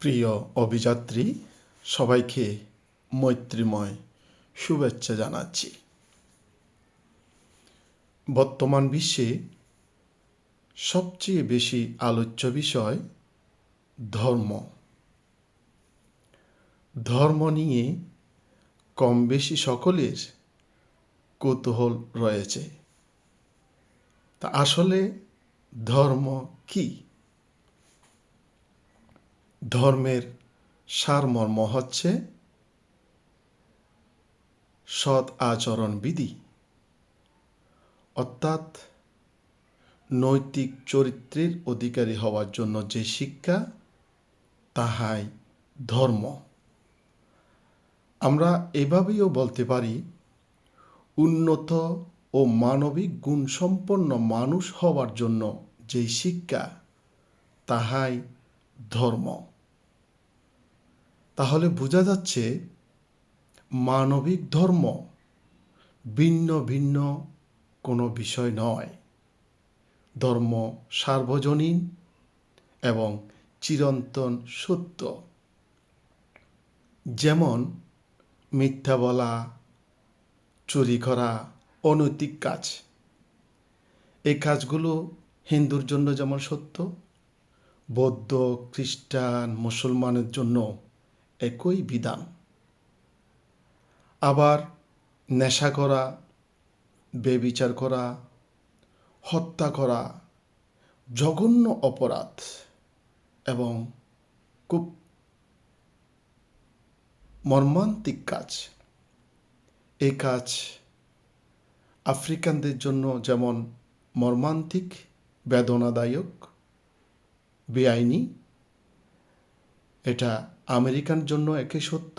প্রিয় অভিযাত্রী সবাইকে মৈত্রীময় শুভেচ্ছা জানাচ্ছি। বর্তমান বিশ্বে সবচেয়ে বেশি আলোচ্য বিষয় ধর্ম। ধর্ম নিয়ে কম বেশি সকলের কৌতূহল রয়েছে। তা আসলে ধর্ম কি? ধর্মের সারমর্ম হচ্ছে সৎ আচরণ বিধি, অর্থাৎ নৈতিক চরিত্রের অধিকারী হওয়ার জন্য যে শিক্ষা, তাহাই ধর্ম। আমরা এভাবেও বলতে পারি, উন্নত ও মানবিক গুণসম্পন্ন মানুষ হওয়ার জন্য যে শিক্ষা, তাহাই ধর্ম। তাহলে বোঝা যাচ্ছে মানবিক ধর্ম ভিন্ন ভিন্ন কোনো বিষয় নয়। ধর্ম সার্বজনীন এবং চিরন্তন সত্য। যেমন মিথ্যা বলা, চুরি করা, অনৈতিক কাজ। এই কাজগুলো হিন্দুর জন্য যেমন সত্য, বৌদ্ধ, খ্রিস্টান, মুসলমানের জন্য একই বিধান। আবার নেশা করা, ব্যভিচার করা, হত্যা করা জঘন্য অপরাধ এবং খুব মর্মান্তিক কাজ। এই কাজ আফ্রিকানদের জন্য যেমন মর্মান্তিক, বেদনাদায়ক, বেআইনি, এটা আমেরিকান জন্য একই সত্য,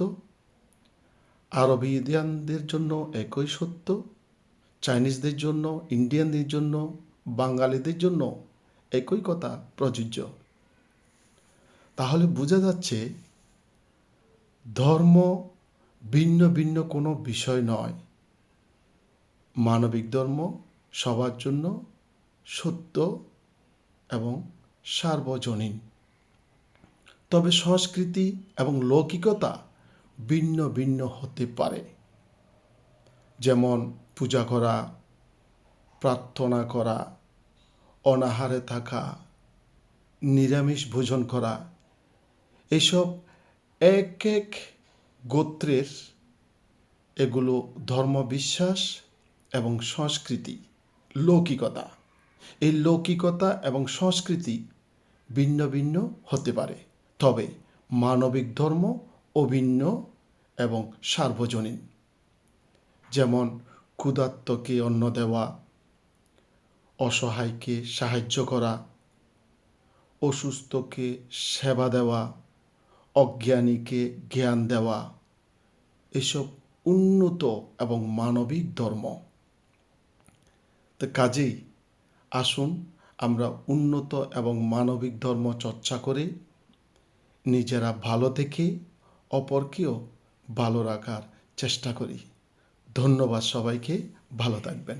আরবিয়ানদের জন্য একই সত্য, চাইনিজদের জন্য, ইন্ডিয়ানদের জন্য, বাঙালিদের জন্য একই কথা প্রযোজ্য। তাহলে বোঝা যাচ্ছে ধর্ম ভিন্ন ভিন্ন কোনো বিষয় নয়। মানবিক ধর্ম সবার জন্য সত্য এবং সার্বজনীন। তবে সংস্কৃতি এবং লৌকিকতা ভিন্ন ভিন্ন হতে পারে। যেমন পূজা করা, প্রার্থনা করা, অনাহারে থাকা, নিরামিষ ভোজন করা, এসব এক এক গোত্রের এগুলো ধর্মবিশ্বাস এবং সংস্কৃতি, লৌকিকতা। এই লৌকিকতা এবং সংস্কৃতি ভিন্ন ভিন্ন হতে পারে, তবে মানবিক ধর্ম অভিন্ন এবং সার্বজনীন। যেমন ক্ষুধার্তকে অন্ন দেওয়া, অসহায়কে সাহায্য করা, অসুস্থকে সেবা দেওয়া, অজ্ঞানীকে জ্ঞান দেওয়া, এসব উন্নত এবং মানবিক ধর্ম। তো কাজেই আসুন আমরা উন্নত এবং মানবিক ধর্ম চর্চা করে নিজেরা ভালো থেকে অপরকেও ভালো রাখার চেষ্টা করি। ধন্যবাদ সবাইকে, ভালো থাকবেন।